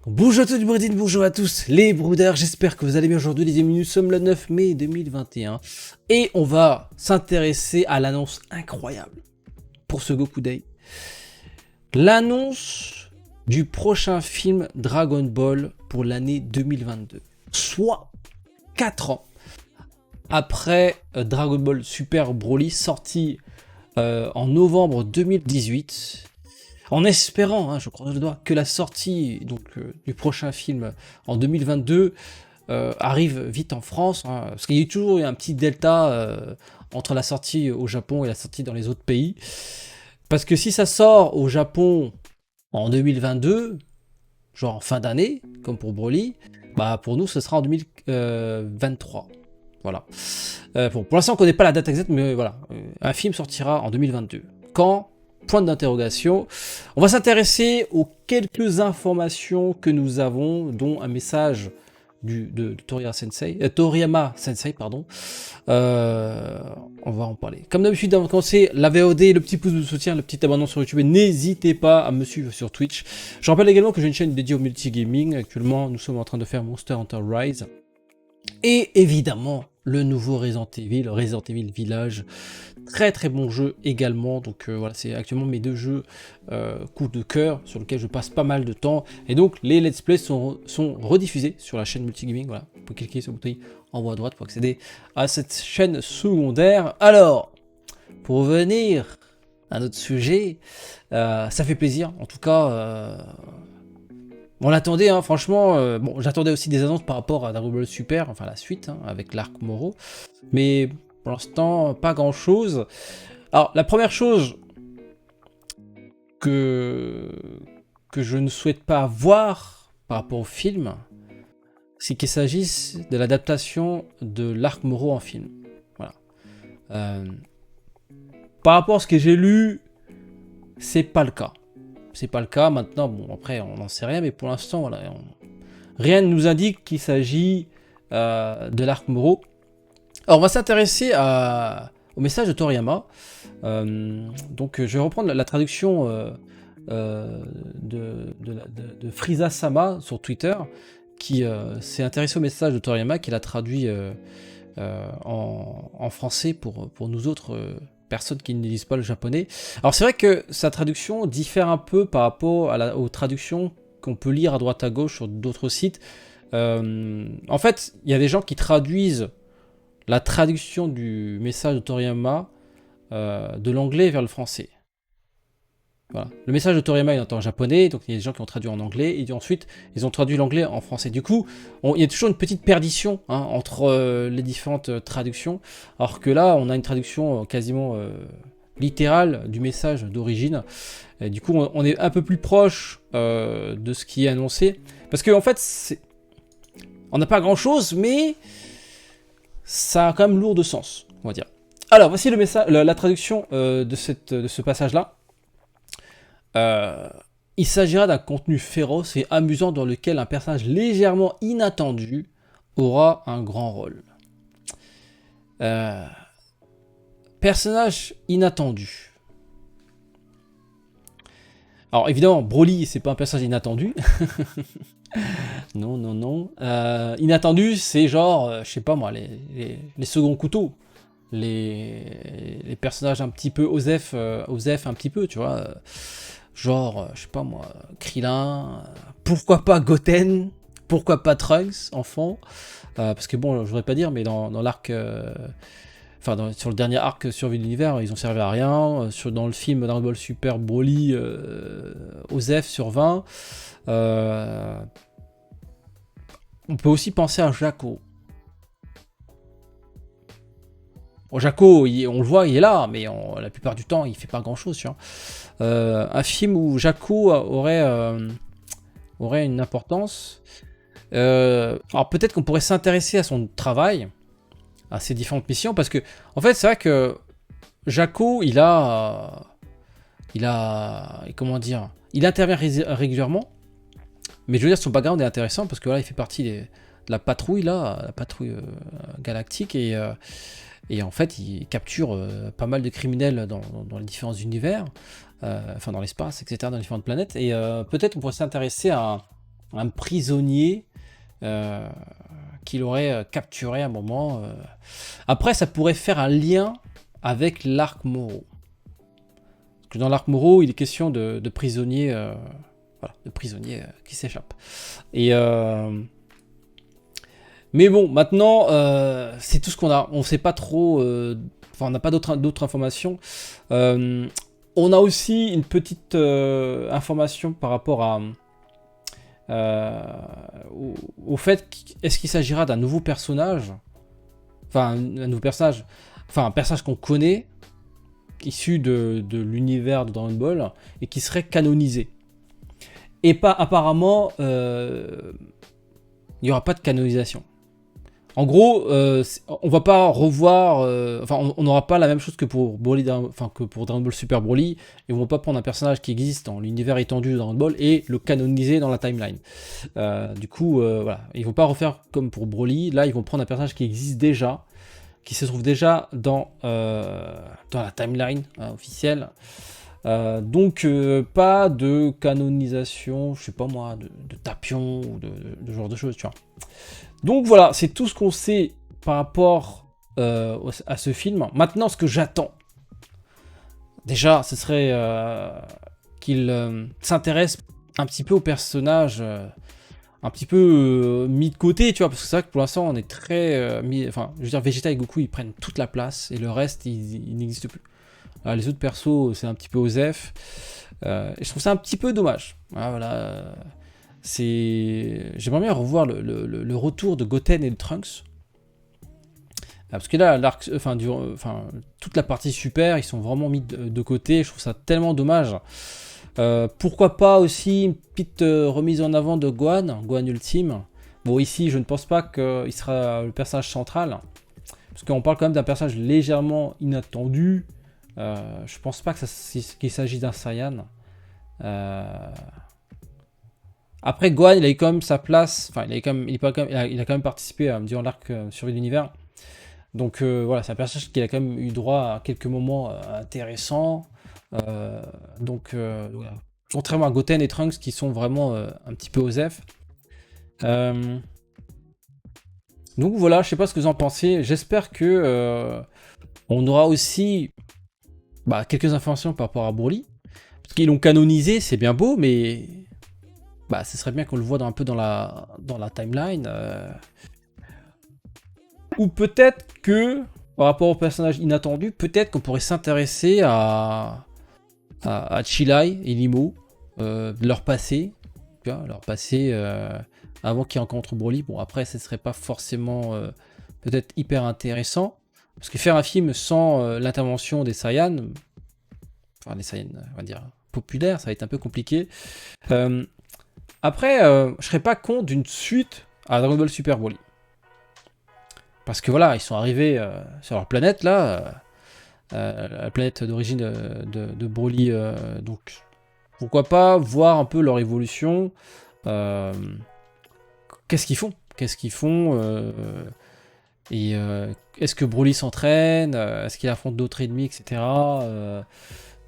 Bonjour à tous du Brésil, bonjour à tous les brouders, j'espère que vous allez bien aujourd'hui les amis, nous sommes le 9 mai 2021 et on va s'intéresser à l'annonce incroyable pour ce Goku Day. L'annonce du prochain film Dragon Ball pour l'année 2022, soit 4 ans après Dragon Ball Super Broly sorti en novembre 2018. En espérant, je croise le doigt, que la sortie du prochain film en 2022 arrive vite en France, parce qu'il y a toujours un petit delta entre la sortie au Japon et la sortie dans les autres pays. Parce que si ça sort au Japon en 2022, genre en fin d'année, comme pour Broly, bah pour nous ce sera en 2023. Voilà. Bon, pour l'instant on ne connaît pas la date exacte, mais voilà, un film sortira en 2022. Quand ? Point d'interrogation. On va s'intéresser aux quelques informations que nous avons, dont un message de Toriyama Sensei, pardon. On va en parler. Comme d'habitude, avant de commencer, la VOD, le petit pouce de soutien, le petit abonnement sur YouTube, et n'hésitez pas à me suivre sur Twitch. Je rappelle également que j'ai une chaîne dédiée au multigaming. Actuellement, nous sommes en train de faire Monster Hunter Rise. Et évidemment, le nouveau Resident Evil Village. Très très bon jeu également, donc voilà, c'est actuellement mes deux jeux coup de cœur sur lesquels je passe pas mal de temps, et donc les let's play sont rediffusés sur la chaîne multigaming. Voilà, vous pouvez cliquer sur le bouton en haut à droite pour accéder à cette chaîne secondaire. Alors, pour revenir à notre sujet, ça fait plaisir, en tout cas, on l'attendait, franchement, bon, j'attendais aussi des annonces par rapport à Dragon Ball Super, enfin la suite, avec l'arc Moro, mais pour l'instant, pas grand chose. Alors, la première chose que je ne souhaite pas voir par rapport au film, c'est qu'il s'agisse de l'adaptation de l'arc Moro en film. Voilà. Par rapport à ce que j'ai lu, c'est pas le cas. C'est pas le cas. Maintenant, bon, après, on n'en sait rien, mais pour l'instant, voilà, rien ne nous indique qu'il s'agit de l'arc Moro. Alors, on va s'intéresser au message de Toriyama. Donc, je vais reprendre la traduction de Frieza Sama sur Twitter, qui s'est intéressé au message de Toriyama, qui l'a traduit en français pour nous autres personnes qui ne lisent pas le japonais. Alors, c'est vrai que sa traduction diffère un peu par rapport aux traductions qu'on peut lire à droite à gauche sur d'autres sites. En fait, il y a des gens qui traduisent la traduction du message de Toriyama de l'anglais vers le français. Voilà. Le message de Toriyama est en japonais, donc il y a des gens qui ont traduit en anglais, et ensuite ils ont traduit l'anglais en français. Du coup, il y a toujours une petite perdition entre les différentes traductions, alors que là, on a une traduction quasiment littérale du message d'origine. Et du coup, on est un peu plus proche de ce qui est annoncé, parce qu'en fait, on n'a pas grand-chose, mais ça a quand même lourd de sens, on va dire. Alors, voici le message, la traduction de ce passage-là. Il s'agira d'un contenu féroce et amusant dans lequel un personnage légèrement inattendu aura un grand rôle. Personnage inattendu. Alors évidemment, Broly, c'est pas un personnage inattendu. Non. Inattendu, c'est genre, je sais pas moi, les seconds couteaux. Les personnages un petit peu Osef un petit peu, tu vois. Genre, je sais pas moi, Krillin, pourquoi pas Goten, pourquoi pas Trunks, enfant, parce que bon, je voudrais pas dire, mais dans l'arc, sur le dernier arc Survie de l'univers, ils ont servi à rien. Dans le film Dragon Ball Super Broly, Osef sur 20. On peut aussi penser à Jaco. Bon, Jaco, on le voit, il est là, mais la plupart du temps, il fait pas grand-chose, tu vois. Un film où Jaco aurait une importance. Alors peut-être qu'on pourrait s'intéresser à son travail, à ses différentes missions, parce que en fait c'est vrai que Jaco, il intervient régulièrement, mais je veux dire son background est intéressant parce que là il fait partie de la patrouille galactique, et en fait il capture pas mal de criminels dans les différents univers. Dans l'espace, etc., dans les différentes planètes, et peut-être on pourrait s'intéresser à un prisonnier qu'il aurait capturé à un moment. Après, ça pourrait faire un lien avec l'arc Moreau. Parce que dans l'arc Moreau, il est question de prisonniers, voilà, de prisonniers qui s'échappent. Et mais bon, maintenant, c'est tout ce qu'on a. On ne sait pas trop. Enfin, on n'a pas d'autres informations. On a aussi une petite information par rapport à au fait est-ce qu'il s'agira d'un nouveau personnage, enfin un nouveau personnage, enfin un personnage qu'on connaît, issu de l'univers de Dragon Ball et qui serait canonisé. Et pas apparemment, il n'y aura pas de canonisation. En gros, on va pas revoir, enfin, on n'aura pas la même chose que pour Broly, que pour Dragon Ball Super Broly, et on va pas prendre un personnage qui existe dans l'univers étendu de Dragon Ball et le canoniser dans la timeline. Du coup, voilà, ils vont pas refaire comme pour Broly. Là, ils vont prendre un personnage qui existe déjà, qui se trouve déjà dans la timeline officielle. Donc, pas de canonisation, je sais pas moi, de Tapion ou de genre de choses, tu vois. Donc voilà, c'est tout ce qu'on sait par rapport à ce film. Maintenant, ce que j'attends, déjà, ce serait qu'il s'intéresse un petit peu au personnage, un petit peu mis de côté, tu vois, parce que c'est vrai que pour l'instant, on est très enfin, je veux dire, Vegeta et Goku, ils prennent toute la place, et le reste, il n'existe plus. Alors, les autres persos, c'est un petit peu osef, et je trouve ça un petit peu dommage. Voilà. J'aimerais bien revoir le retour de Goten et de Trunks. Parce que là, toute la partie super, ils sont vraiment mis de côté. Je trouve ça tellement dommage. Pourquoi pas aussi une petite remise en avant de Gohan Ultime. Bon, ici, je ne pense pas qu'il sera le personnage central. Parce qu'on parle quand même d'un personnage légèrement inattendu. Je pense pas qu'il s'agit d'un Saiyan. Après, Gohan, il a eu quand même sa place. Enfin, il a quand même participé durant l'arc Survie de l'univers. Donc voilà, c'est un personnage qui a quand même eu droit à quelques moments intéressants. Voilà. Contrairement à Goten et Trunks qui sont vraiment un petit peu osef. Donc voilà, je sais pas ce que vous en pensez. J'espère que on aura aussi quelques informations par rapport à Broly. Parce qu'ils l'ont canonisé, c'est bien beau, mais ce serait bien qu'on le voit un peu dans la timeline. Ou peut-être que, par rapport au personnage inattendu, peut-être qu'on pourrait s'intéresser à Chilai et Limo, de leur passé, tu vois, leur passé avant qu'ils rencontrent Broly. Bon, après, ce serait pas forcément peut-être hyper intéressant, parce que faire un film sans l'intervention des Saiyans, enfin les Saiyans, on va dire, populaires, ça va être un peu compliqué. Après, je serais pas contre d'une suite à Dragon Ball Super Broly. Parce que voilà, ils sont arrivés sur leur planète là, la planète d'origine de Broly. Donc pourquoi pas voir un peu leur évolution. Qu'est-ce qu'ils font et est-ce que Broly s'entraîne, est-ce qu'il affronte d'autres ennemis, etc.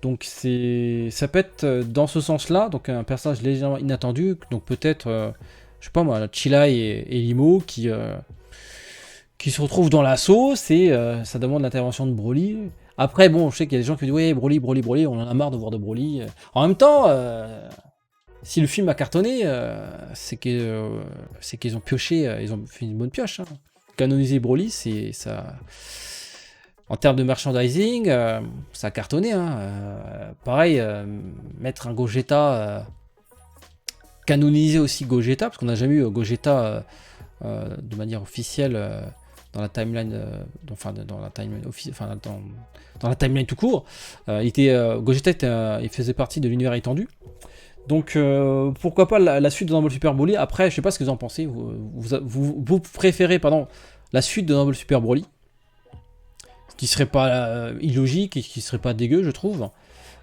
Donc ça peut être dans ce sens-là, donc un personnage légèrement inattendu, donc peut-être, je sais pas moi, Chilai et Limo qui se retrouvent dans la sauce et ça demande l'intervention de Broly. Après, bon, je sais qu'il y a des gens qui disent ouais, Broly, on en a marre de voir de Broly. En même temps, si le film a cartonné, c'est qu'ils ont pioché, ils ont fait une bonne pioche. Hein. Canoniser Broly, c'est ça. En termes de merchandising, ça a cartonné. Hein. Pareil, mettre un Gogeta, canoniser aussi Gogeta, parce qu'on n'a jamais eu Gogeta de manière officielle dans la timeline, dans la timeline tout court. Gogeta, il faisait partie de l'univers étendu. Donc pourquoi pas la suite de Dragon Ball Super Broly. Après, je sais pas ce que vous en pensez. Vous préférez la suite de Dragon Ball Super Broly, ce qui serait pas illogique et qui serait pas dégueu, je trouve.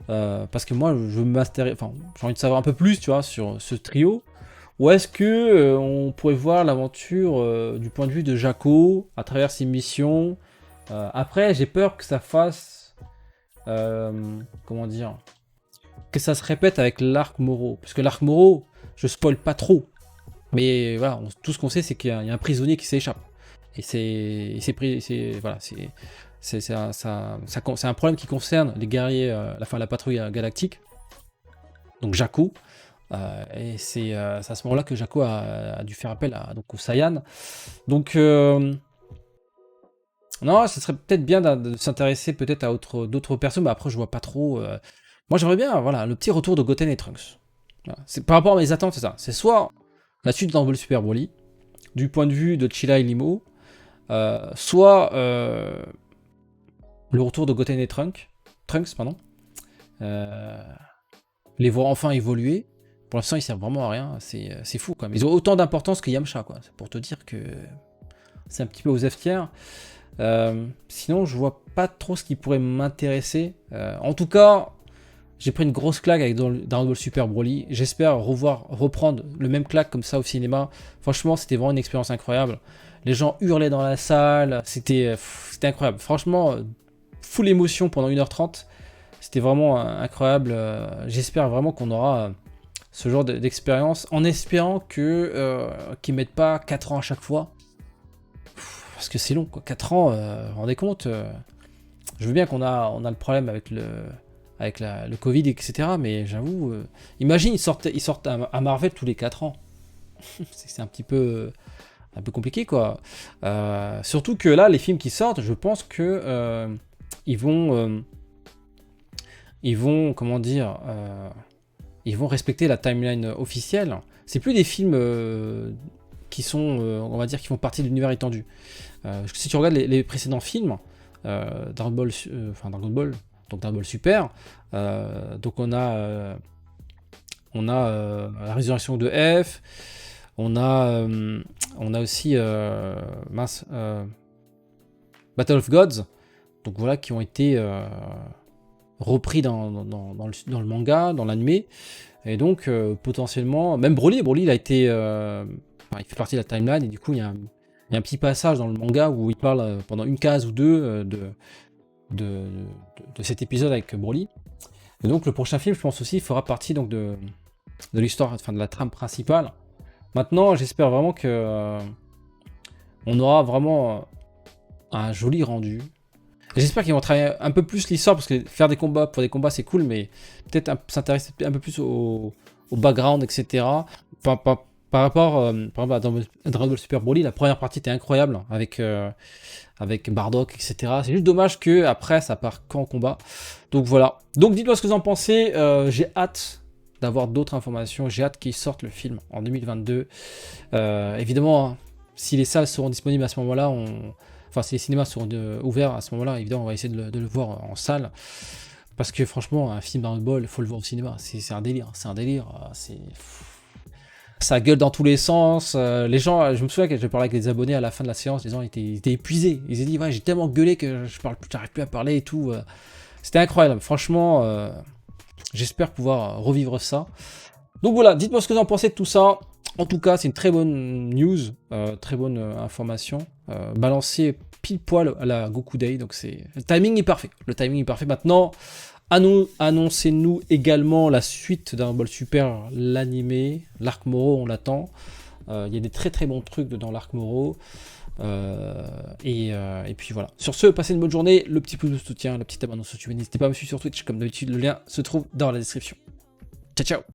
Parce que moi, j'ai envie de savoir un peu plus, tu vois, sur ce trio. Ou est-ce que on pourrait voir l'aventure du point de vue de Jaco à travers ses missions. Après, j'ai peur que ça fasse, comment dire, que ça se répète avec l'arc Moro. Parce que l'arc Moro, je spoil pas trop. Mais voilà, tout ce qu'on sait, c'est qu'il y a un prisonnier qui s'échappe. Et voilà, c'est un problème qui concerne les guerriers, la patrouille galactique, donc Jakku. Et c'est à ce moment-là que Jakku a dû faire appel donc, aux Saiyans. Donc, non, ce serait peut-être bien de s'intéresser peut-être à d'autres personnes, mais après, je vois pas trop. Moi, j'aimerais bien, voilà, le petit retour de Goten et Trunks. Voilà. Par rapport à mes attentes, c'est ça. C'est soit la suite de Dragon Ball Super Broly, du point de vue de Chilla et Limo, soit le retour de Goten et Trunks, pardon. Les voir enfin évoluer. Pour l'instant, ils servent vraiment à rien. C'est fou, quoi. Mais ils ont autant d'importance que Yamcha, quoi. C'est pour te dire que c'est un petit peu aux F tiers. Sinon, je vois pas trop ce qui pourrait m'intéresser. En tout cas, j'ai pris une grosse claque avec Dragon Ball Super Broly. J'espère reprendre le même claque comme ça au cinéma. Franchement, c'était vraiment une expérience incroyable. Les gens hurlaient dans la salle. C'était incroyable. Franchement, full émotion pendant 1h30. C'était vraiment incroyable. J'espère vraiment qu'on aura ce genre d'expérience en espérant qu'ils mettent pas 4 ans à chaque fois. Parce que c'est long, quoi. 4 ans, vous vous rendez compte je veux bien qu'on a le problème avec le Covid, etc. Mais j'avoue, imagine, ils sortent à Marvel tous les 4 ans. C'est un peu compliqué, quoi. Surtout que là, les films qui sortent, je pense que ils vont, comment dire, ils vont respecter la timeline officielle. C'est plus des films qui sont, on va dire, qui font partie de l'univers étendu. Si tu regardes les précédents films, Dragon Ball, donc Dragon Ball Super, donc on a la résurrection de F, on a aussi Battle of Gods, donc voilà, qui ont été repris dans le manga, dans l'animé, et donc potentiellement, même Broly il a été, il fait partie de la timeline, et du coup il y a un petit passage dans le manga où il parle pendant une case ou deux de cet épisode avec Broly. Et donc le prochain film, je pense aussi, fera partie donc de l'histoire, enfin de la trame principale. Maintenant, j'espère vraiment que on aura vraiment un joli rendu. J'espère qu'ils vont travailler un peu plus l'histoire, parce que faire des combats pour des combats c'est cool, mais peut-être s'intéresser un peu plus au background, etc. Par rapport à Dragon Ball Super Broly, la première partie était incroyable avec Bardock, etc. C'est juste dommage que après ça part qu'en combat. Donc voilà. Donc dites-moi ce que vous en pensez. J'ai hâte d'avoir d'autres informations. J'ai hâte qu'ils sortent le film en 2022. Évidemment, hein, si les salles seront disponibles à ce moment-là, enfin si les cinémas seront ouverts à ce moment-là, évidemment on va essayer de le voir en salle. Parce que franchement, un film Dragon Ball, il faut le voir au cinéma. C'est un délire. Ça gueule dans tous les sens. Les gens, je me souviens que je parlais avec des abonnés à la fin de la séance, les gens étaient épuisés. Ils s'est dit, ouais, j'ai tellement gueulé que j'arrive plus à parler et tout. C'était incroyable. Franchement, j'espère pouvoir revivre ça. Donc voilà, dites-moi ce que vous en pensez de tout ça. En tout cas, c'est une très bonne news, très bonne information. Balancée pile poil à la Goku Day. Donc le timing est parfait. Le timing est parfait. Maintenant, annoncez-nous également la suite d'un Ball Super, l'animé, l'arc Moro, on l'attend. Il y a des très très bons trucs dans l'arc Moro. Et puis voilà. Sur ce, passez une bonne journée. Le petit pouce de soutien, le petit abonnement sur YouTube. N'hésitez pas à me suivre sur Twitch. Comme d'habitude, le lien se trouve dans la description. Ciao, ciao!